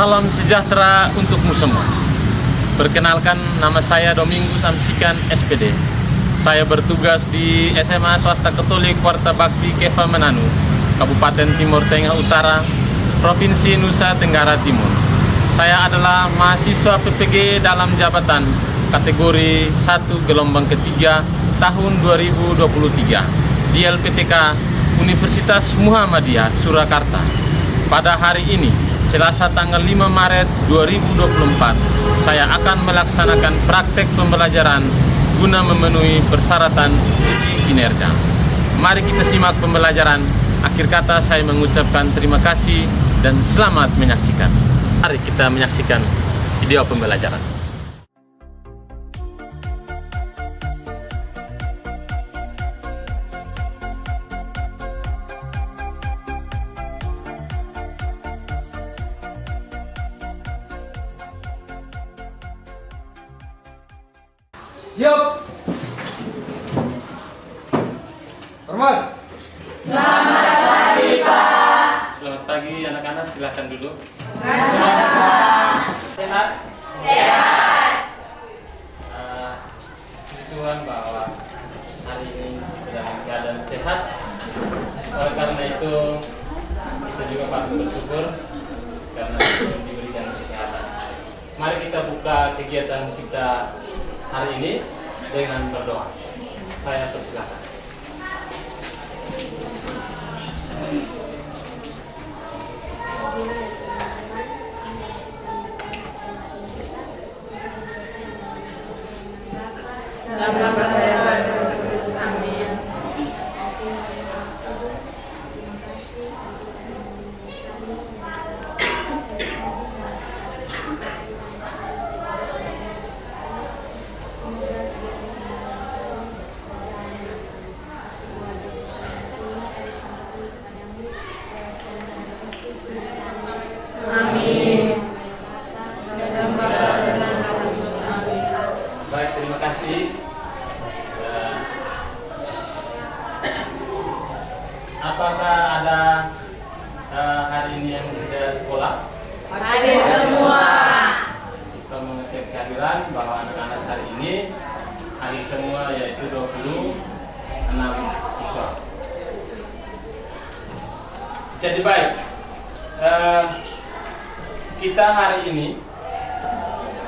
Salam sejahtera untukmu semua. Perkenalkan, nama saya Domingus Amsikan, SPD. Saya bertugas di SMA Swasta Katolik Warta Bakti Keva Mananu, Kabupaten Timur Tengah Utara, Provinsi Nusa Tenggara Timur. Saya adalah mahasiswa PPG dalam jabatan kategori 1 gelombang ketiga tahun 2023 di LPTK Universitas Muhammadiyah Surakarta. Pada hari ini, Selasa tanggal 5 Maret 2024, saya akan melaksanakan praktek pembelajaran guna memenuhi persyaratan uji kinerja. Mari kita simak pembelajaran. Akhir kata saya mengucapkan terima kasih dan selamat menyaksikan. Mari kita menyaksikan video pembelajaran. Siap. Hormat. Selamat pagi, Pak. Selamat pagi anak-anak, silakan duduk. Sehat? Sehat. Puji Tuhan bahwa hari ini kita dalam keadaan sehat. Oleh karena itu kita juga patut bersyukur karena diberikan kesehatan. Mari kita buka kegiatan kita hari ini dengan berdoa. Saya persilakan. Nama Bapa dan Roh Kudus. Amin. Amin. Dalam Bapa dan Roh Kudus. Amin. Baik, terima kasih. Apakah ada hari ini yang tidak sekolah? Hadir semua. Kita mengecek kehadiran bahwa anak-anak hari ini hadir semua, yaitu 26 siswa. Jadi baik, kita hari ini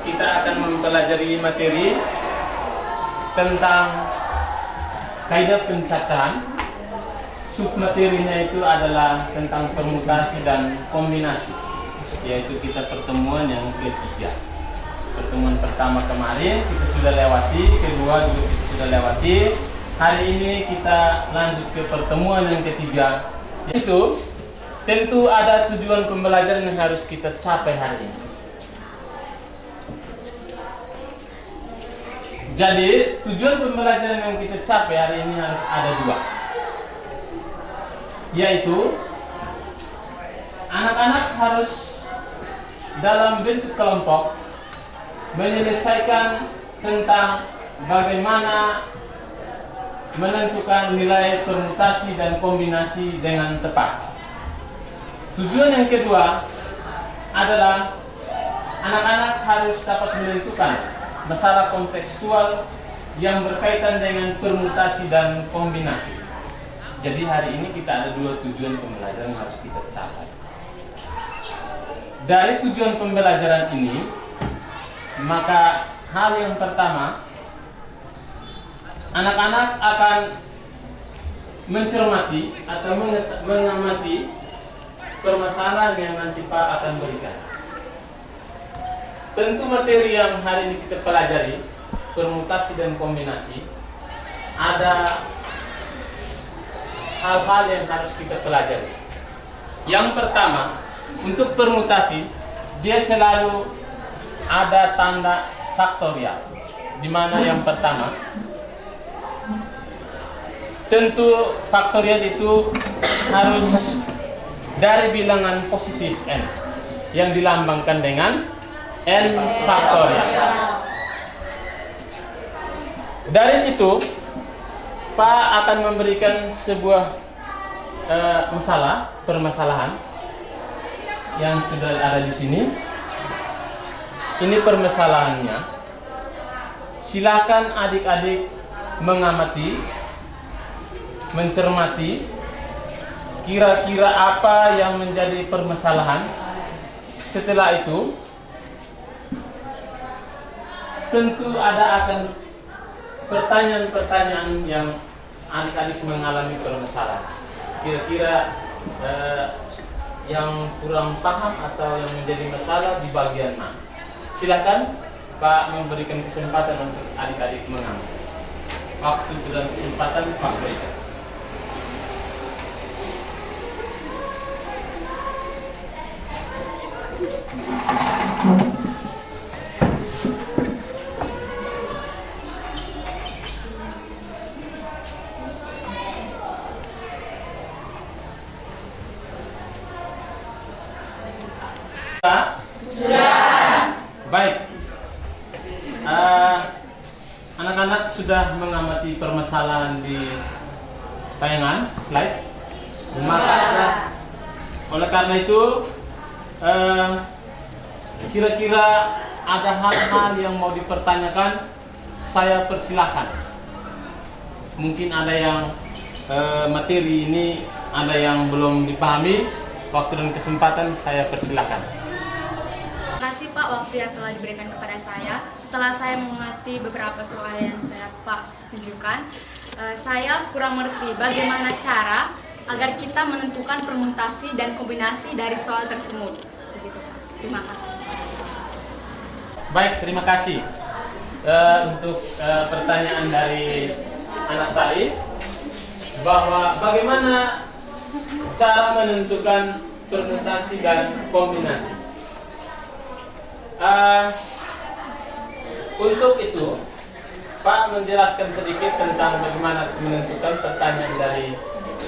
kita akan mempelajari materi tentang kaidah pencacaan. Submaterinya itu adalah tentang permutasi dan kombinasi, yaitu kita pertemuan yang ketiga. Pertemuan pertama kemarin kita sudah lewati, kedua juga kita sudah lewati. Hari ini kita lanjut ke pertemuan yang ketiga, yaitu tentu ada tujuan pembelajaran yang harus kita capai hari ini. Jadi tujuan pembelajaran yang kita capai hari ini harus ada dua, yaitu anak-anak harus dalam bentuk kelompok menyelesaikan tentang bagaimana menentukan nilai permutasi dan kombinasi dengan tepat. Tujuan yang kedua adalah anak-anak harus dapat menentukan masalah kontekstual yang berkaitan dengan permutasi dan kombinasi. Jadi hari ini kita ada dua tujuan pembelajaran yang harus kita capai. Dari tujuan pembelajaran ini, maka hal yang pertama, anak-anak akan mencermati atau mengamati permasalahan yang nanti Pak akan berikan. Tentu materi yang hari ini kita pelajari, permutasi dan kombinasi, ada hal-hal yang harus kita pelajari. Yang pertama, untuk permutasi dia selalu ada tanda faktorial, di mana yang pertama tentu faktorial itu harus dari bilangan positif n yang dilambangkan dengan n faktorial. Dari situ Pak akan memberikan sebuah permasalahan yang sudah ada di sini. Ini permasalahannya. Silakan adik-adik mengamati, mencermati kira-kira apa yang menjadi permasalahan. Setelah itu tentu akan pertanyaan-pertanyaan yang adik-adik mengalami permasalahan. Kira-kira yang kurang paham atau yang menjadi masalah di bagian mana? Silakan Pak memberikan kesempatan untuk adik-adik mengamati. Waktu dan kesempatan Pak berikan. Sudah. Baik. Anak-anak sudah mengamati permasalahan di tayangan slide. Maka oleh karena itu kira-kira ada hal-hal yang mau dipertanyakan, saya persilahkan. Mungkin ada yang materi ini ada yang belum dipahami, waktu dan kesempatan saya persilahkan. Terima kasih Pak waktu yang telah diberikan kepada saya. Setelah saya mengamati beberapa soal yang telah Pak tunjukkan, saya kurang mengerti bagaimana cara agar kita menentukan permutasi dan kombinasi dari soal tersebut. Begitu Pak. Terima kasih. Baik, terima kasih untuk pertanyaan dari anak tadi, bahwa bagaimana cara menentukan permutasi dan kombinasi. Untuk itu Pak menjelaskan sedikit tentang bagaimana menentukan pertanyaan dari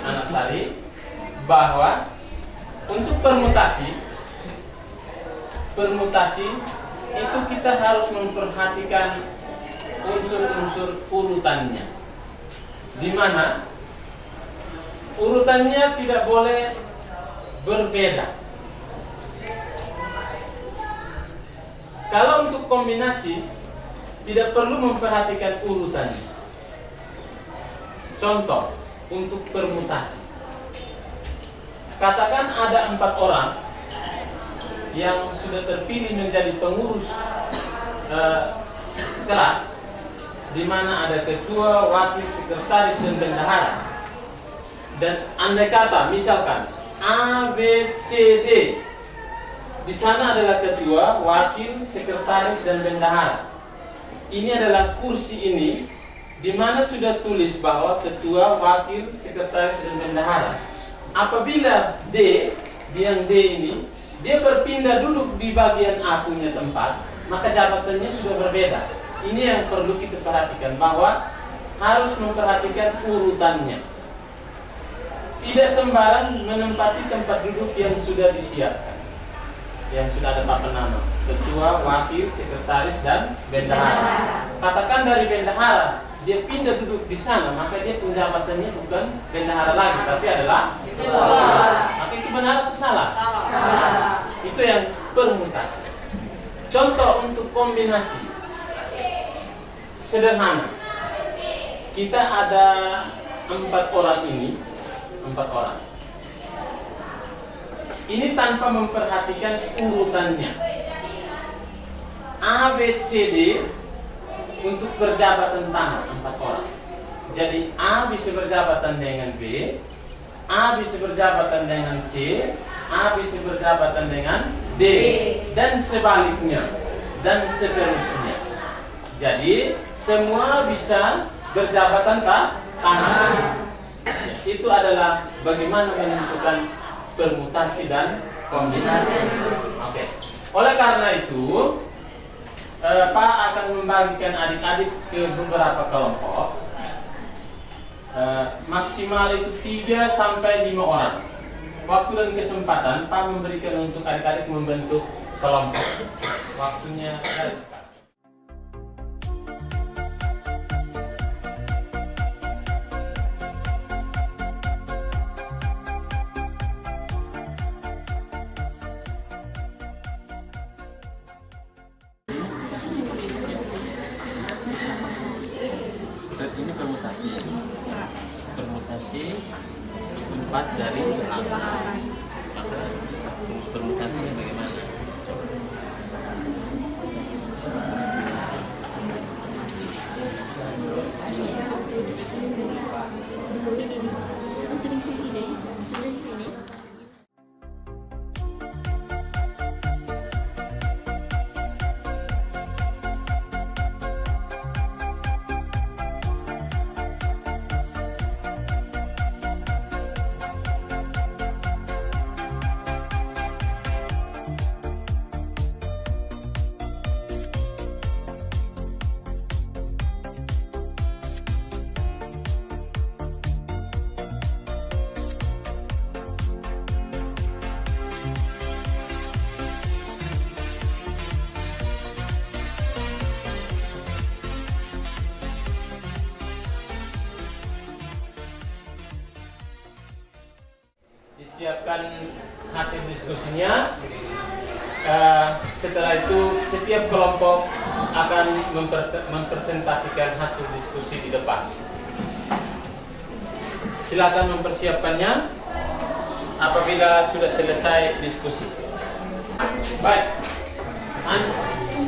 anak tadi, bahwa untuk permutasi itu kita harus memperhatikan unsur-unsur urutannya, di mana urutannya tidak boleh berbeda. Kalau untuk kombinasi tidak perlu memperhatikan urutannya. Contoh untuk permutasi, katakan ada 4 orang yang sudah terpilih menjadi pengurus kelas, di mana ada ketua, wakil, sekretaris, dan bendahara. Dan andai kata misalkan A, B, C, D, di sana adalah ketua, wakil, sekretaris, dan bendahara. Ini adalah kursi ini, di mana sudah tulis bahwa ketua, wakil, sekretaris, dan bendahara. Apabila D, yang D ini, dia berpindah duduk di bagian A punya tempat, maka jabatannya sudah berbeda. Ini yang perlu kita perhatikan, bahwa harus memperhatikan urutannya. Tidak sembarang menempati tempat duduk yang sudah disiapkan, yang sudah ada papan nama, ketua, wakil, sekretaris, dan bendahara. Katakan dari bendahara dia pindah duduk di sana, maka dia penjabatannya bukan bendahara lagi, tapi adalah ketua. Maka itu benar atau salah? Salah. Itu yang permutasi. Contoh untuk kombinasi sederhana. Kita ada 4 orang ini, 4 orang. Ini tanpa memperhatikan urutannya. A, B, C, D untuk berjabatan tangan 4 orang. Jadi A bisa berjabatan dengan B, A bisa berjabatan dengan C, A bisa berjabatan dengan D, dan sebaliknya, dan seterusnya. Jadi semua bisa berjabatan tangan. Ya. itu adalah bagaimana menentukan permutasi dan kombinasi. Oke. Oleh karena itu, Pak akan membagikan adik-adik ke beberapa kelompok. Maksimal itu 3 sampai 5 orang. Waktu dan kesempatan Pak memberikan untuk adik-adik membentuk kelompok. Waktunya dari sekarang. Ini permutasi. Permutasi 4 dari 8. Maka rumus permutasinya bagaimana? Siapkan hasil diskusinya. Setelah itu setiap kelompok akan mempresentasikan hasil diskusi di depan. Silakan mempersiapkannya apabila sudah selesai diskusi. Baik,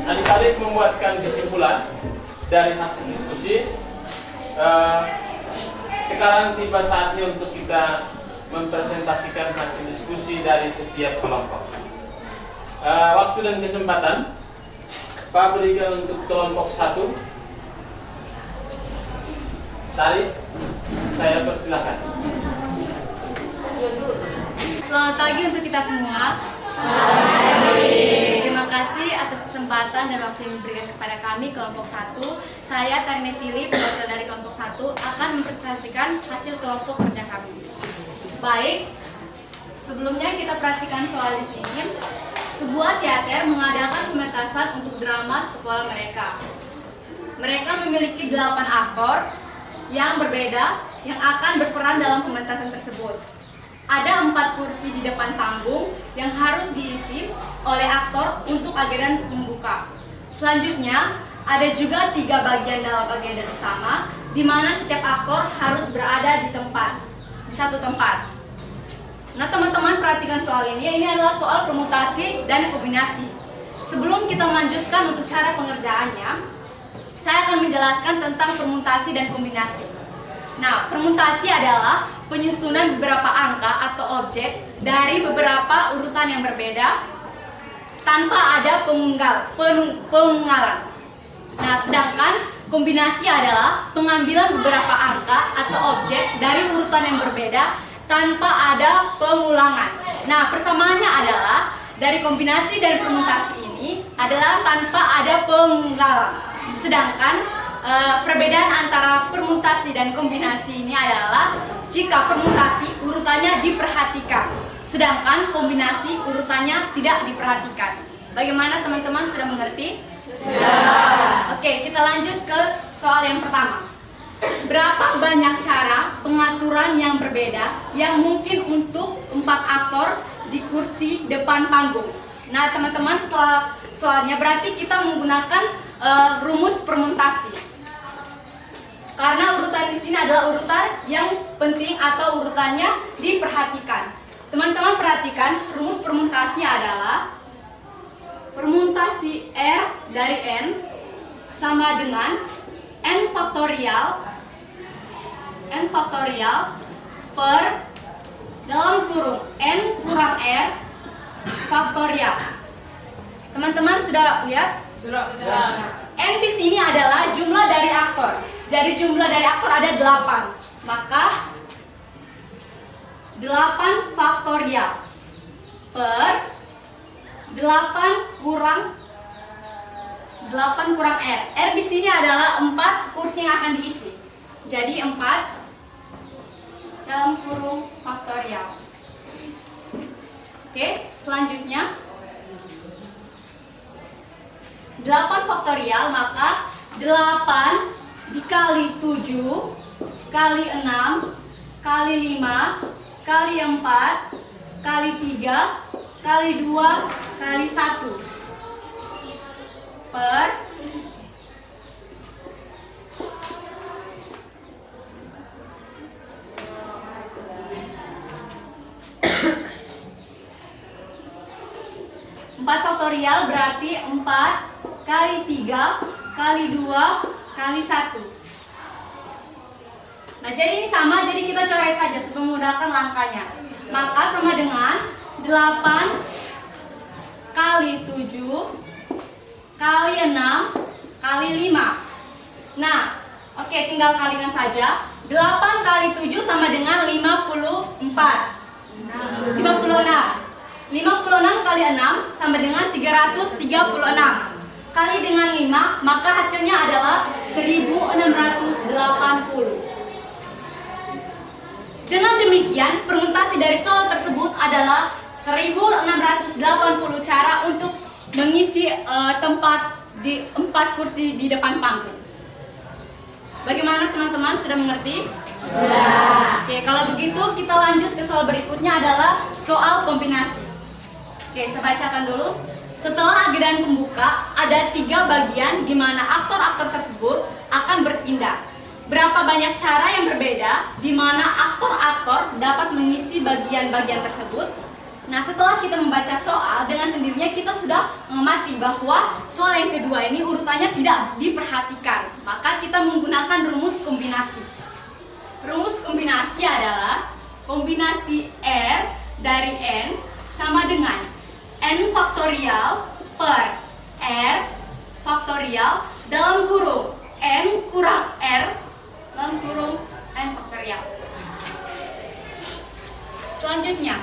adik-adik membuatkan kesimpulan dari hasil diskusi. Sekarang tiba saatnya untuk kita mempresentasikan hasil diskusi dari setiap kelompok. Waktu dan kesempatan Pak berikan untuk kelompok 1. Tari, saya persilahkan. Selamat pagi untuk kita semua. Terima kasih atas kesempatan dan waktu yang diberikan kepada kami kelompok 1. Saya Tarine Tili, perwakilan dari kelompok 1, akan mempresentasikan hasil kelompok kerja kami. Baik, sebelumnya kita perhatikan soal di sini. Sebuah teater mengadakan pementasan untuk drama sekolah mereka. Mereka memiliki 8 aktor yang berbeda yang akan berperan dalam pementasan tersebut. Ada 4 kursi di depan panggung yang harus diisi oleh aktor untuk adegan pembuka. Selanjutnya, ada juga 3 bagian dalam adegan utama, di mana setiap aktor harus berada di satu tempat. Nah, teman-teman perhatikan soal ini adalah soal permutasi dan kombinasi. Sebelum kita melanjutkan untuk cara pengerjaannya, saya akan menjelaskan tentang permutasi dan kombinasi. Nah, permutasi adalah penyusunan beberapa angka atau objek dari beberapa urutan yang berbeda tanpa ada pengunggalan. Nah, sedangkan kombinasi adalah pengambilan beberapa angka atau objek dari urutan yang berbeda tanpa ada pengulangan. Nah, persamaannya adalah dari kombinasi dan permutasi ini adalah tanpa ada pengunggalan. Sedangkan perbedaan antara permutasi dan kombinasi ini adalah jika permutasi urutannya diperhatikan, sedangkan kombinasi urutannya tidak diperhatikan. Bagaimana teman-teman, sudah mengerti? Sudah. Oke, kita lanjut ke soal yang pertama. Berapa banyak cara pengaturan yang berbeda yang mungkin untuk 4 aktor di kursi depan panggung? Nah, teman-teman, setelah soalnya berarti kita menggunakan rumus permutasi. Karena urutan di sini adalah urutan yang penting atau urutannya diperhatikan. Teman-teman perhatikan, rumus permutasi adalah permutasi R dari N sama dengan N faktorial per dalam kurung N kurang R faktorial. Teman-teman sudah lihat? Sudah. N di sini adalah jumlah dari aktor. Jadi jumlah dari aktor ada 8. Maka 8 faktorial per 8 kurang R. R di sini adalah 4 kursi yang akan diisi. Jadi 4 dalam kurung faktorial. Oke, selanjutnya 8 faktorial, maka 8 dikali 7 kali 6 kali 5 kali 4 kali 3 kali 2 kali 1 per 4 faktorial berarti 4 kali 3 kali 2 kali 1. Nah, jadi ini sama, jadi kita coret saja supaya memudahkan langkahnya. Maka sama dengan 8 kali 7 kali 6 kali 5. Nah, oke, tinggal kalikan saja. 8 kali 7 sama dengan 54. 56. 56 kali 6 sama dengan 336. Kali dengan 5, maka hasilnya adalah 1680. Dengan demikian, permutasi dari soal tersebut adalah 1680 cara untuk mengisi tempat di 4 kursi di depan panggung. Bagaimana teman-teman, sudah mengerti? Sudah. Oke, kalau begitu kita lanjut ke soal berikutnya adalah soal kombinasi. Oke, saya bacakan dulu. Setelah adegan pembuka, ada 3 bagian di mana aktor-aktor tersebut akan berpindah. Berapa banyak cara yang berbeda di mana aktor-aktor dapat mengisi bagian-bagian tersebut? Nah, setelah kita membaca soal, dengan sendirinya kita sudah mengamati bahwa soal yang kedua ini urutannya tidak diperhatikan. Maka kita menggunakan rumus kombinasi. Rumus kombinasi adalah kombinasi R dari N sama dengan N faktorial per R faktorial dalam kurung N kurang R dalam kurung N faktorial. Selanjutnya,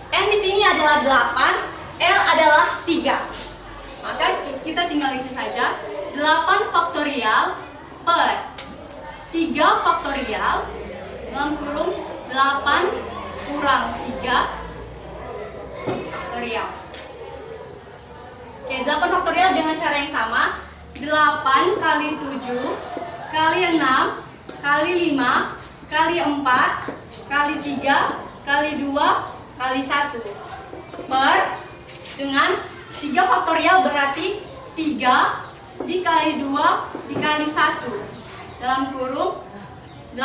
N di sini adalah 8, R adalah 3. Maka kita tinggal isi saja 8 faktorial per 3 faktorial dalam kurung 8 kurang 3 faktorial. Oke, 8 faktorial dengan cara yang sama. 8 kali 7 kali 6 kali 5 kali 4 kali 3 kali 2 kali 1 per dengan 3 faktorial berarti 3 dikali 2 dikali 1 dalam kurung 8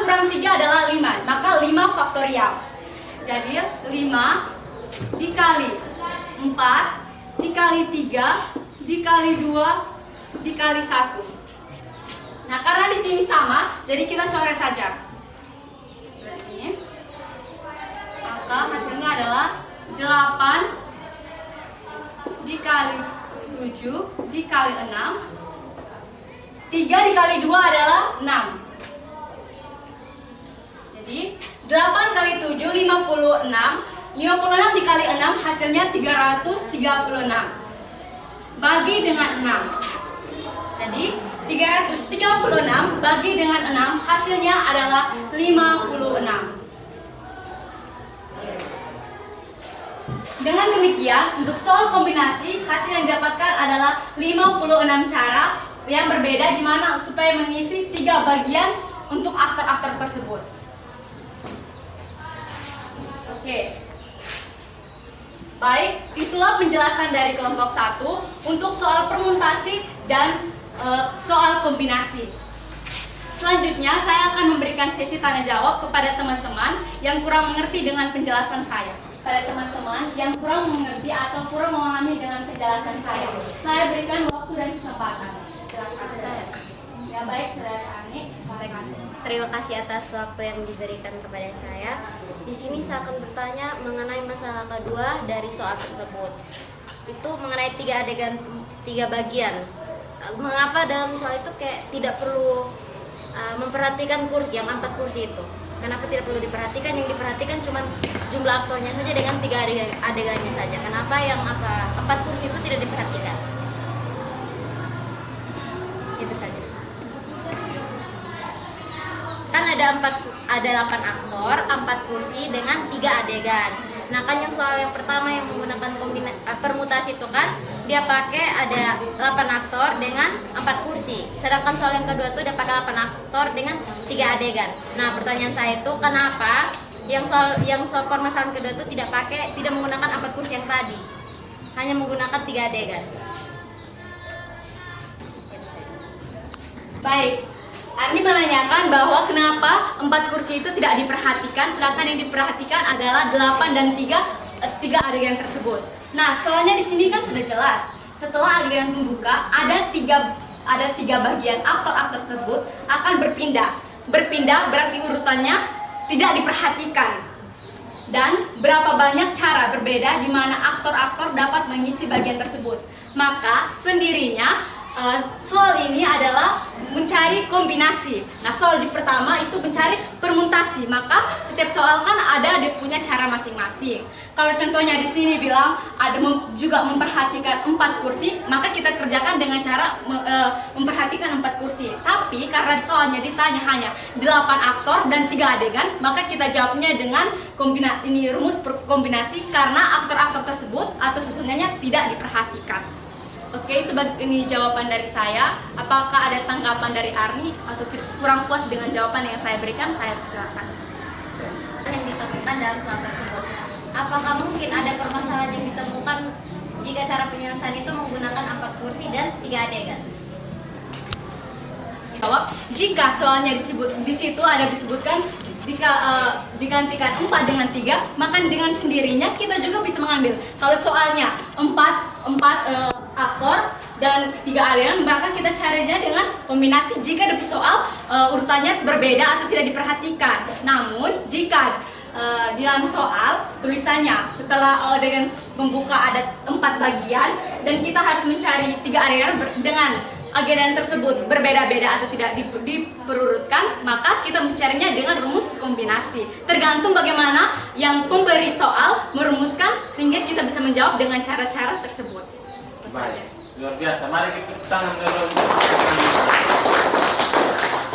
kurang 3 adalah 5, maka 5 faktorial. Jadi 5 dikali 4 dikali 3 dikali 2 dikali 1. Nah, karena di sini sama, jadi kita coret saja. Berarti maka hasilnya adalah 8 dikali 7 dikali 6. 3 dikali 2 adalah 6. Jadi 8 kali 7 56. 56 dikali 6 hasilnya 336. Bagi dengan 6. Jadi 336 bagi dengan 6 hasilnya adalah 56. Dengan demikian, untuk soal kombinasi, hasil yang didapatkan adalah 56 cara yang berbeda di mana supaya mengisi 3 bagian untuk aktor-aktor tersebut. Oke. Baik, itulah penjelasan dari kelompok 1 untuk soal permutasi dan soal kombinasi. Selanjutnya, saya akan memberikan sesi tanya jawab kepada teman-teman yang kurang mengerti dengan penjelasan saya. Pada teman-teman yang kurang mengerti atau kurang memahami dengan penjelasan saya berikan waktu dan kesempatan. Silakan. Ya, baik, saudara Ani. Terima kasih atas waktu yang diberikan kepada saya. Di sini saya akan bertanya mengenai masalah kedua dari soal tersebut. Itu mengenai 3 adegan, 3 bagian. Mengapa dalam soal itu kayak tidak perlu memperhatikan kursi yang 4 kursi itu? Kenapa tidak perlu diperhatikan? Yang diperhatikan cuma jumlah aktornya saja dengan 3 adegannya saja. Kenapa yang 4 kursi itu tidak diperhatikan? Itu saja. Kan ada 8 aktor, 4 kursi dengan 3 adegan. Nah kan yang soal yang pertama yang menggunakan permutasi itu kan dia pakai ada 8 aktor dengan 4 kursi. Sedangkan soal yang kedua tuh dia pakai 8 aktor dengan 3 adegan. Nah pertanyaan saya itu kenapa yang soal permasalahan kedua itu tidak menggunakan 4 kursi yang tadi, hanya menggunakan 3 adegan. Baik, Arni menanyakan bahwa kenapa 4 kursi itu tidak diperhatikan, sedangkan yang diperhatikan adalah 8 dan 3 adegan tersebut. Nah, soalnya di sini kan sudah jelas. Setelah adegan pembuka, ada tiga bagian aktor-aktor tersebut akan berpindah. Berpindah berarti urutannya tidak diperhatikan. Dan berapa banyak cara berbeda di mana aktor-aktor dapat mengisi bagian tersebut. Maka sendirinya soal ini adalah mencari kombinasi. Nah, soal di pertama itu mencari permutasi. Maka setiap soal kan ada dia punya cara masing-masing. Kalau contohnya di sini bilang ada juga memperhatikan 4 kursi, maka kita kerjakan dengan cara memperhatikan 4 kursi. Tapi karena soalnya ditanya hanya 8 aktor dan 3 adegan, maka kita jawabnya dengan rumus kombinasi karena aktor-aktor tersebut atau susunannya tidak diperhatikan. Oke, itu ini jawaban dari saya. Apakah ada tanggapan dari Arni atau kurang puas dengan jawaban yang saya berikan? Saya persilakan. Yang ditemukan dalam soal tersebut, apakah mungkin ada permasalahan yang ditemukan jika cara penyelesaian itu menggunakan 4 kursi dan 3 adegan? Jawab, jika soalnya di situ ada disebutkan digantikan 4 dengan 3, maka dengan sendirinya kita juga bisa mengambil. Kalau soalnya 4 aktor dan 3 adegan, maka kita carinya dengan kombinasi jika di soal urutannya berbeda atau tidak diperhatikan. Namun jika di dalam soal tulisannya setelah adegan membuka ada 4 bagian dan kita harus mencari 3 adegan dengan adegan tersebut berbeda-beda atau tidak diperurutkan, maka kita mencarinya dengan rumus kombinasi. Tergantung bagaimana yang pemberi soal merumuskan sehingga kita bisa menjawab dengan cara-cara tersebut. Baik, luar biasa. Mari kita tepuk tangan dulu.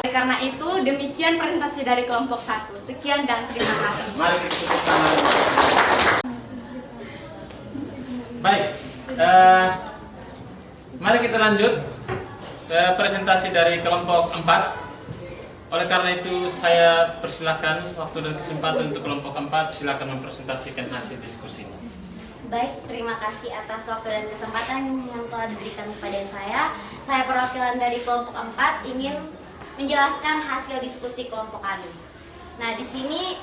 Karena itu demikian presentasi dari kelompok 1. Sekian dan terima kasih. Mari kita tepuk tangan. Baik, mari kita lanjut presentasi dari kelompok 4. Oleh karena itu saya persilakan waktu dan kesempatan untuk kelompok 4, silakan mempresentasikan hasil diskusi. Baik, terima kasih atas waktu dan kesempatan yang telah diberikan kepada saya. Saya perwakilan dari kelompok 4 ingin menjelaskan hasil diskusi kelompok kami. Nah, di sini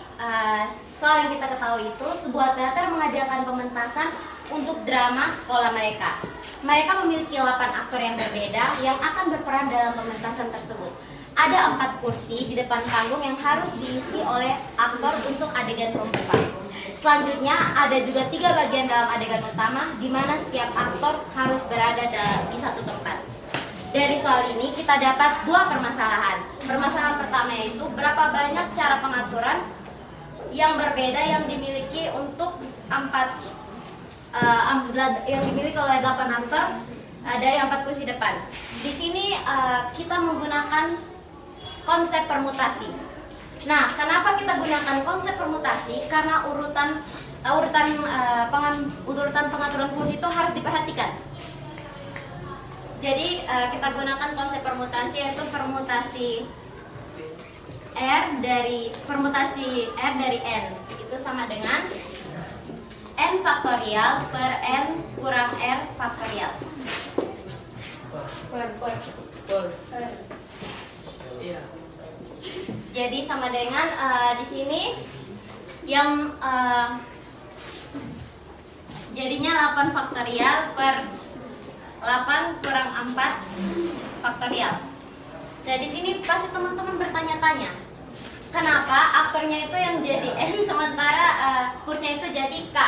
soal yang kita ketahui itu sebuah teater mengajarkan pementasan untuk drama sekolah mereka. Mereka memiliki 8 aktor yang berbeda yang akan berperan dalam pementasan tersebut. Ada 4 kursi di depan panggung yang harus diisi oleh aktor untuk adegan pembuka. Selanjutnya ada juga 3 bagian dalam adegan utama di mana setiap aktor harus berada di satu tempat. Dari soal ini kita dapat 2 permasalahan. Permasalahan pertama yaitu berapa banyak cara pengaturan yang berbeda yang dimiliki untuk yang dimiliki oleh 8 aktor dari 4 kursi depan. Di sini kita menggunakan konsep permutasi. Nah, kenapa kita gunakan konsep permutasi? Karena urutan pengaturan kursi itu harus diperhatikan. Jadi kita gunakan konsep permutasi yaitu permutasi R dari N itu sama dengan N faktorial per N kurang R faktorial. Jadi sama dengan di sini yang jadinya 8 faktorial per 8 kurang 4 faktorial. Nah, di sini pasti teman-teman bertanya-tanya, kenapa aktornya itu yang jadi N sementara kursnya itu jadi K?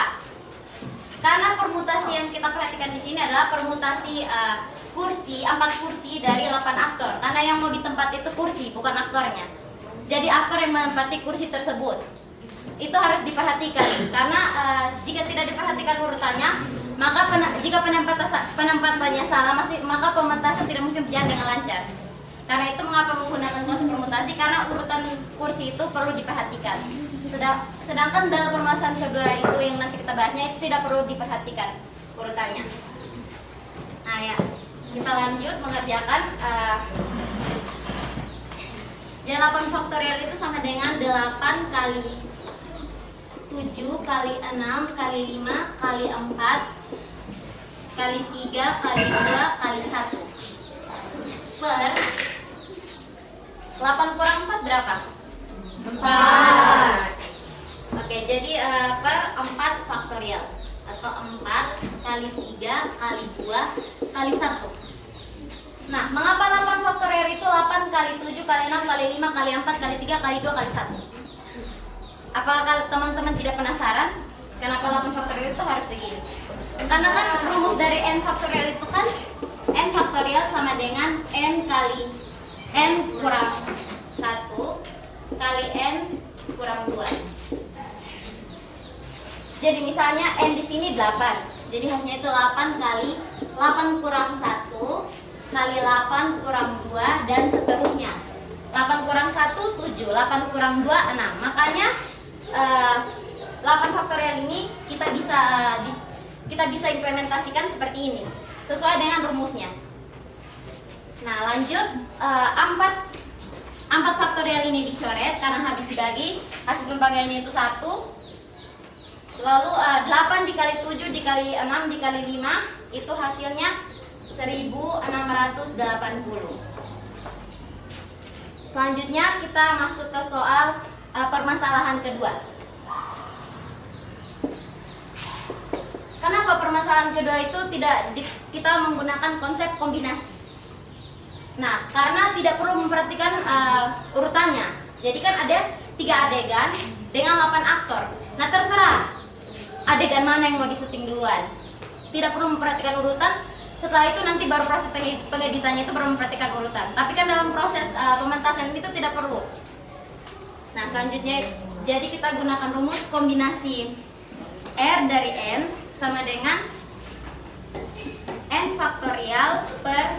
Karena permutasi yang kita perhatikan di sini adalah permutasi kursi, 4 kursi dari 8 aktor. Karena yang mau ditempat itu kursi, bukan aktornya. jadi aktor yang menempati kursi tersebut. Itu harus diperhatikan karena jika tidak diperhatikan urutannya, maka jika penempatannya salah, maka pementasan tidak mungkin berjalan dengan lancar. Karena itu mengapa menggunakan konsep permutasi, karena urutan kursi itu perlu diperhatikan. Sedangkan dalam permasalahan kedua itu yang nanti kita bahasnya itu tidak perlu diperhatikan urutannya. Nah ya, kita lanjut mengerjakan 8 faktorial itu sama dengan 8 kali 7 kali 6 kali 5 kali 4 kali 3 kali 2 kali 1 per 8 kurang 4 berapa? 4. Oke, jadi per 4 faktorial atau 4 kali 3 kali 2 kali 1. Nah, mengapa 8 faktorial itu 8 kali 7 kali 6 kali 5 kali 4 kali 3 kali 2 kali 1? Apakah teman-teman tidak penasaran kenapa 8 faktorial itu harus begini? Karena kan rumus dari n faktorial itu kan n faktorial sama dengan n kali n kurang 1 kali n kurang 2. Jadi misalnya n di sini 8. Jadi hasilnya itu 8 kali 8 kurang 1 kali 8 kurang 2 dan seterusnya. 8 kurang 1 7, 8 kurang 2 6. Makanya 8 faktorial ini kita bisa implementasikan seperti ini sesuai dengan rumusnya. Nah, lanjut 4 faktorial ini dicoret karena habis dibagi, hasil pembagiannya itu 1. Lalu 8 dikali 7 dikali 6 dikali 5 itu hasilnya 1680. Selanjutnya kita masuk ke soal permasalahan kedua. Kenapa permasalahan kedua itu kita menggunakan konsep kombinasi? Nah, karena tidak perlu memperhatikan urutannya. Jadi kan ada 3 adegan dengan 8 aktor. Nah, terserah adegan mana yang mau disuting duluan. Tidak perlu memperhatikan urutan. Setelah itu nanti baru proses pengeditannya itu baru memperhatikan urutan. Tapi kan dalam proses pementasan itu tidak perlu. Nah, selanjutnya jadi kita gunakan rumus kombinasi R dari N sama dengan N faktorial per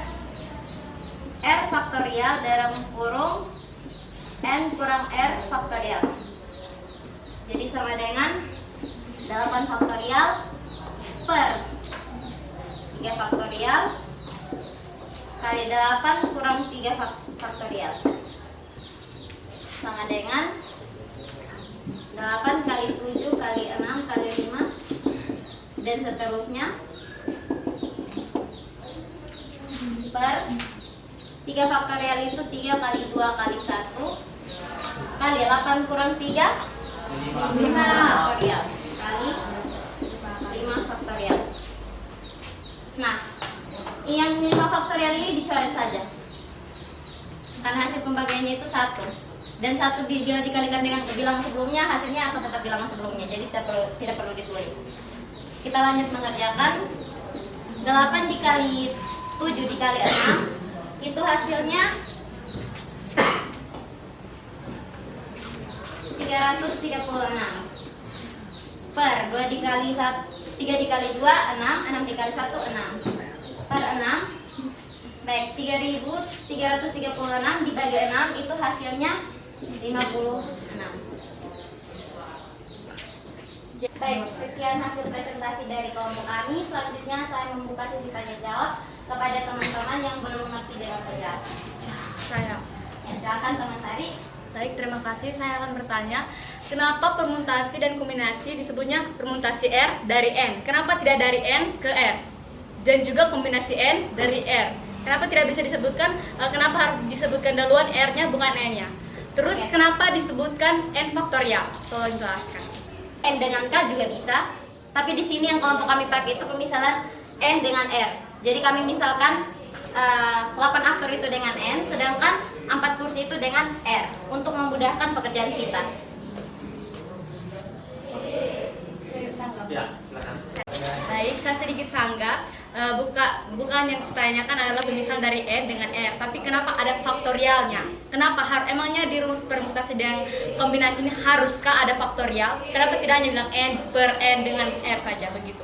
R faktorial dalam kurung N kurang R faktorial. Jadi sama dengan 8 faktorial per 3 faktorial kali 8 kurang 3 faktorial sama dengan 8 kali 7 kali 6 kali 5 dan seterusnya per 3 faktorial itu 3 kali 2 kali 1 kali 8 kurang 3 5 faktorial kali 5 faktorial. Nah, yang 5 faktorial ini dicoret saja karena hasil pembagiannya itu 1 dan 1 bila dikalikan dengan bilangan sebelumnya hasilnya akan tetap bilangan sebelumnya, jadi tidak perlu ditulis. Kita lanjut mengerjakan 8 dikali 7 dikali 6 itu hasilnya 336 per 2 dikali 1 3 dikali 2, 6, 6 dikali 1, 6 per 6. Baik, 3.336 dibagi 6 itu hasilnya 56. Baik, sekian hasil presentasi dari kelompok kami. Selanjutnya saya membuka sesi tanya jawab kepada teman-teman yang belum mengerti dengan penjelasan. Saya. Ya, silakan teman Tari. Baik, terima kasih. Saya akan bertanya, kenapa permutasi dan kombinasi disebutnya permutasi R dari N? Kenapa tidak dari N ke R? Dan juga kombinasi N dari R. Kenapa tidak bisa disebutkan, kenapa harus disebutkan duluan R-nya bukan N-nya? Terus kenapa disebutkan N faktorial? Tolong jelaskan. N dengan K juga bisa, tapi di sini yang kelompok kami pakai itu pemisalan N dengan R. Jadi kami misalkan 8 aktor itu dengan N, sedangkan 4 kursi itu dengan R untuk memudahkan pekerjaan kita. Ya, silakan. Baik, saya sedikit sanggah. Bukan yang saya tanyakan adalah pemisahan dari N dengan R, tapi kenapa ada faktorialnya? Kenapa emangnya di rumus permutasi dan kombinasi ini haruskah ada faktorial? Kenapa tidak hanya bilang N per N dengan R saja begitu?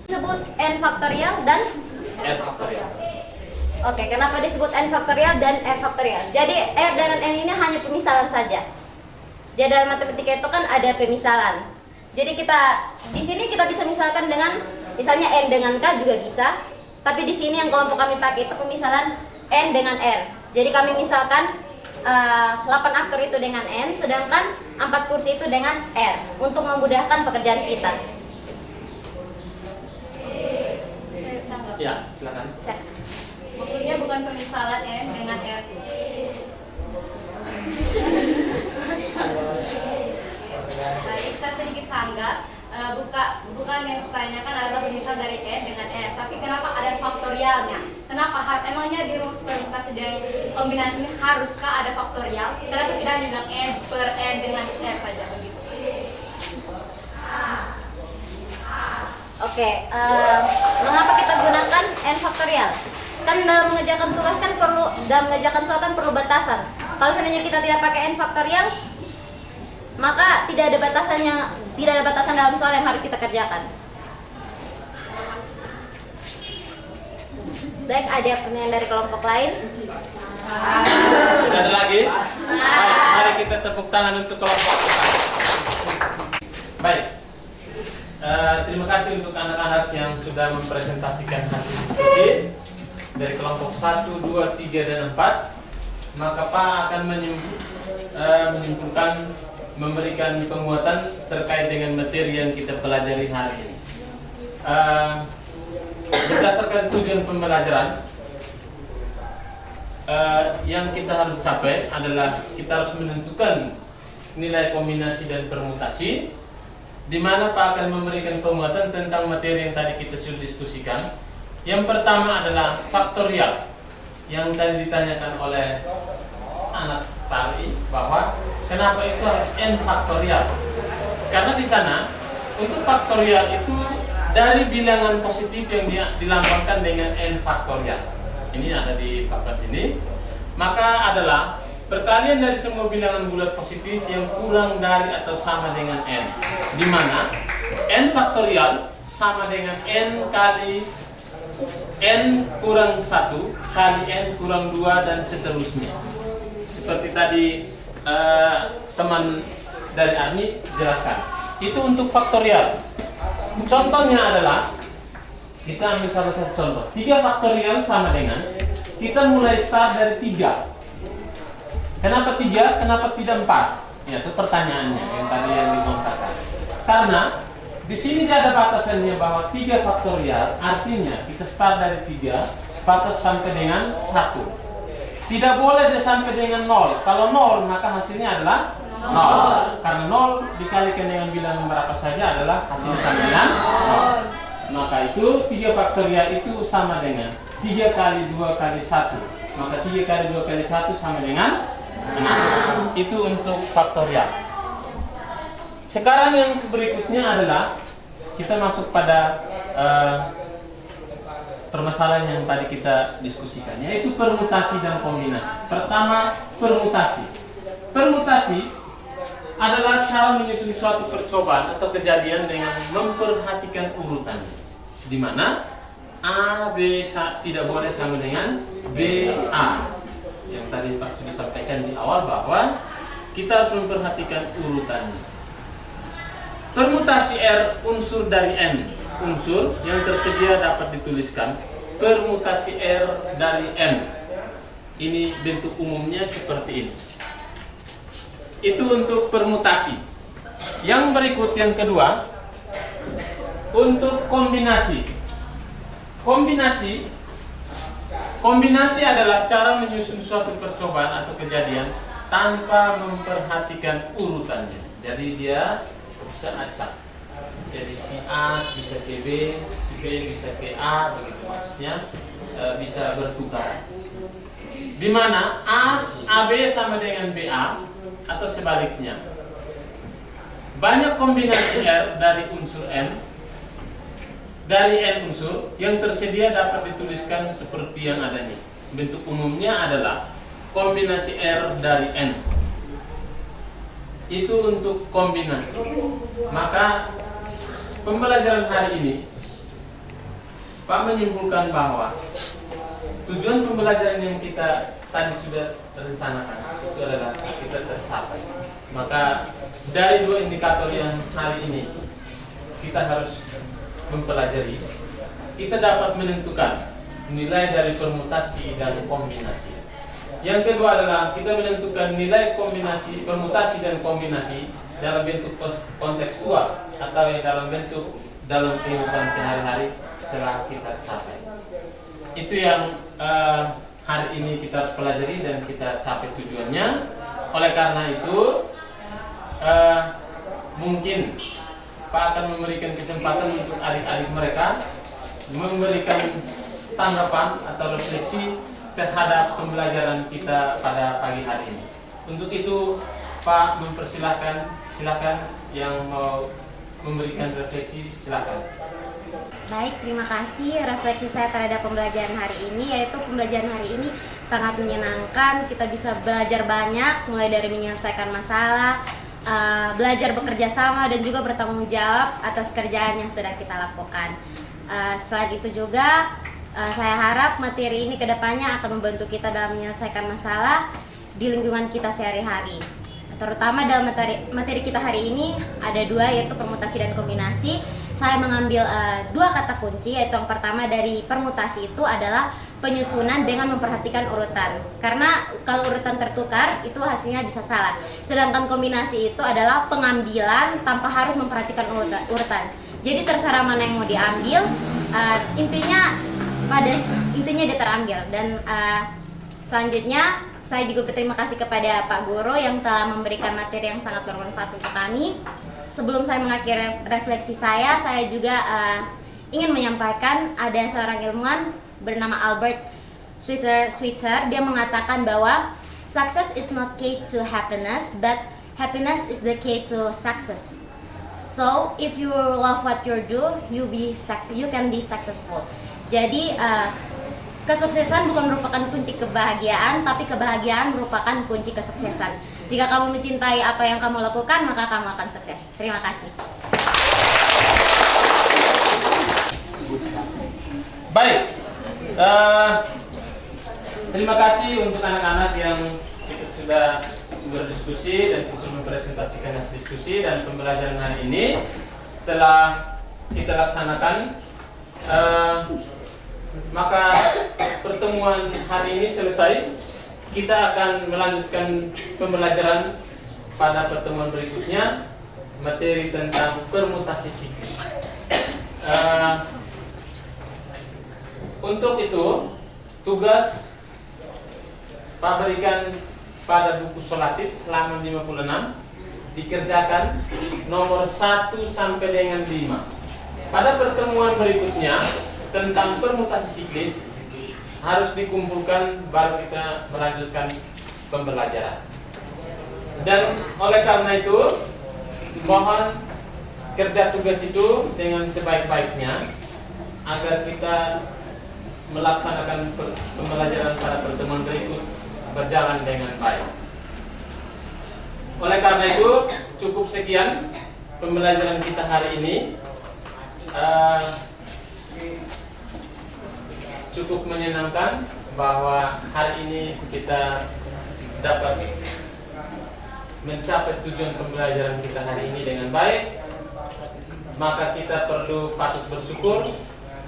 Disebut N faktorial dan R faktorial. Oke, kenapa disebut N faktorial dan R faktorial? Jadi R dengan N ini hanya pemisalan saja. Jadi dalam matematika itu kan ada pemisalan. Jadi di sini kita bisa misalkan dengan misalnya N dengan K juga bisa. Tapi di sini yang kelompok kami pakai itu pemisalan N dengan R. Jadi kami misalkan 8 aktor itu dengan N, sedangkan 4 kursi itu dengan R untuk memudahkan pekerjaan kita. Saya tanggap. Ya, silakan. Maksudnya bukan pemisalan N dengan R. Baik, saya sedikit sanggah. Bukan yang saya tanyakan adalah pemisah dari N dengan R, tapi kenapa ada faktorialnya? Kenapa emangnya di rumus permutasi dan kombinasi ini haruskah ada faktorial? Kenapa tidak hanya bilang N per N dengan R saja begitu? Oke, mengapa kita gunakan N faktorial? Kan dalam mengerjakan tugas kan dalam mengerjakan soal kan perlu batasan. Kalau seandainya kita tidak pakai N faktorial, maka tidak ada batasan dalam soal yang harus kita kerjakan. Baik, ada pertanyaan dari kelompok lain? Tidak ada lagi? Baik, mari kita tepuk tangan untuk kelompok kita. Baik. Terima kasih untuk anak-anak yang sudah mempresentasikan hasil diskusi dari kelompok 1, 2, 3, dan 4. Maka Pak akan menyimpulkan, memberikan penguatan terkait dengan materi yang kita pelajari hari ini. Berdasarkan tujuan pembelajaran, yang kita harus capai adalah kita harus menentukan nilai kombinasi dan permutasi, di mana Pak akan memberikan penguatan tentang materi yang tadi kita sudah diskusikan. Yang pertama adalah faktorial, yang tadi ditanyakan oleh anak tadi, bahwa kenapa itu harus N faktorial? Karena di sana untuk faktorial itu dari bilangan positif yang dilambangkan dengan N faktorial. Ini ada di papan sini. Maka adalah perkalian dari semua bilangan bulat positif yang kurang dari atau sama dengan N, di mana N faktorial sama dengan N kali N kurang 1 kali N kurang 2 dan seterusnya. Seperti tadi teman dari Arni jelaskan. Itu untuk faktorial. Contohnya adalah, kita ambil salah satu contoh. 3 faktorial sama dengan, kita mulai start dari 3. Kenapa 3? Kenapa tidak 4? Ya, itu pertanyaannya yang tadi yang dilontarkan. Karena di sini tidak ada batasannya bahwa 3 faktorial, artinya kita start dari 3, batas sampai dengan 1. Tidak boleh dia sampai dengan 0. Kalau 0, maka hasilnya adalah 0. Karena 0 dikalikan dengan bilangan berapa saja adalah hasilnya sama dengan 0. Maka itu 3 faktorial itu sama dengan 3 kali 2 kali 1. Maka 3 kali 2 kali 1 sama dengan 6. Itu untuk faktorial. Sekarang yang berikutnya adalah kita masuk pada permasalahan yang tadi kita diskusikan, yaitu permutasi dan kombinasi. Pertama, permutasi. Permutasi adalah cara menyusun suatu percobaan atau kejadian dengan memperhatikan urutannya, di mana A, B tidak boleh sama dengan B, A. Yang tadi Pak sudah sampaikan di awal bahwa kita harus memperhatikan urutannya. Permutasi R unsur dari N. Unsur yang tersedia dapat dituliskan permutasi R dari M. Ini bentuk umumnya seperti ini. Itu untuk permutasi. Yang berikut, yang kedua, untuk kombinasi. Kombinasi adalah cara menyusun suatu percobaan atau kejadian tanpa memperhatikan urutannya. Jadi dia bisa acak. Jadi si A bisa ke B, si B bisa ke A, begitu maksudnya, bisa bertukar. Di mana AB sama dengan BA atau sebaliknya. banyak kombinasi R dari unsur N, dari N unsur yang tersedia dapat dituliskan seperti yang ada ini. Bentuk umumnya adalah kombinasi R dari N. Itu untuk kombinasi. Maka pembelajaran hari ini Pak menyimpulkan bahwa tujuan pembelajaran yang kita tadi sudah rencanakan itu adalah kita tercapai. Maka dari dua indikator yang hari ini kita harus mempelajari, kita dapat menentukan nilai dari permutasi dan kombinasi. Yang kedua adalah kita menentukan nilai kombinasi, permutasi dan kombinasi dalam bentuk kontekstual atau yang dalam kehidupan sehari-hari telah kita capai. Itu yang hari ini kita harus pelajari dan kita capai tujuannya. Oleh karena itu mungkin Pak akan memberikan kesempatan untuk adik-adik mereka memberikan tanggapan atau refleksi terhadap pembelajaran kita pada pagi hari ini. Untuk itu Pak silakan yang mau memberikan refleksi silakan. Baik, terima kasih. Refleksi saya terhadap pembelajaran hari ini yaitu pembelajaran hari ini sangat menyenangkan. Kita bisa belajar banyak, mulai dari menyelesaikan masalah, belajar bekerja sama dan juga bertanggung jawab atas kerjaan yang sudah kita lakukan. Selain itu juga saya harap materi ini kedepannya akan membantu kita dalam menyelesaikan masalah di lingkungan kita sehari-hari. Terutama dalam materi kita hari ini ada dua, yaitu permutasi dan kombinasi. Saya mengambil dua kata kunci, yaitu yang pertama dari permutasi itu adalah penyusunan dengan memperhatikan urutan. Karena kalau urutan tertukar itu hasilnya bisa salah. Sedangkan kombinasi itu adalah pengambilan tanpa harus memperhatikan urutan. Jadi terserah mana yang mau diambil, intinya dia terambil. Dan selanjutnya saya juga berterima kasih kepada Pak Guru yang telah memberikan materi yang sangat bermanfaat untuk kami. Sebelum saya mengakhiri refleksi saya juga ingin menyampaikan ada seorang ilmuwan bernama Albert Schweitzer. Dia mengatakan bahwa success is not key to happiness, but happiness is the key to success. So if you love what you do, you can be successful. Jadi kesuksesan bukan merupakan kunci kebahagiaan, tapi kebahagiaan merupakan kunci kesuksesan. Jika kamu mencintai apa yang kamu lakukan, maka kamu akan sukses. Terima kasih. Baik, terima kasih untuk anak-anak yang kita sudah berdiskusi dan sudah mempresentasikan diskusi, dan pembelajaran hari ini telah kita laksanakan. Maka pertemuan hari ini selesai. Kita akan melanjutkan pembelajaran pada pertemuan berikutnya, materi tentang permutasi siklis. Untuk itu tugas Pak berikan pada buku solatif halaman 56, dikerjakan nomor 1 sampai dengan 5. Pada pertemuan berikutnya tentang permutasi siklis harus dikumpulkan, baru kita melanjutkan pembelajaran. Dan oleh karena itu mohon kerja tugas itu dengan sebaik-baiknya agar kita melaksanakan pembelajaran pada pertemuan berikut berjalan dengan baik. Oleh karena itu cukup sekian pembelajaran kita hari ini. Cukup menyenangkan bahwa hari ini kita dapat mencapai tujuan pembelajaran kita hari ini dengan baik. Maka kita patut bersyukur.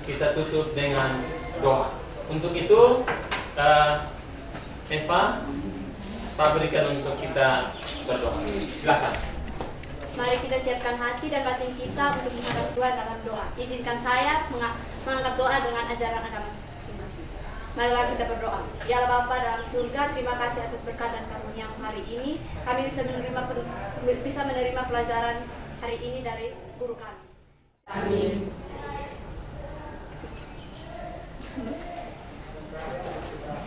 Kita tutup dengan doa. Untuk itu Eva, Pak berikan untuk kita berdoa. Silakan. Mari kita siapkan hati dan batin kita untuk menghadap Tuhan dalam doa. Izinkan saya mengangkat doa dengan ajaran agama masing-masing. Marilah kita berdoa. Ya Allah Bapa dalam surga, terima kasih atas berkat dan karunia hari ini. Kami bisa menerima pelajaran hari ini dari guru kami. Amin.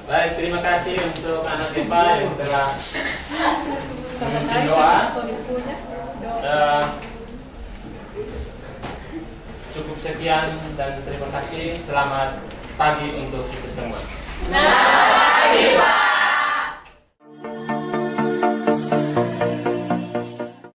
Baik, terima kasih untuk anak Eva yang telah memimpin doa. selamat pagi untuk kita.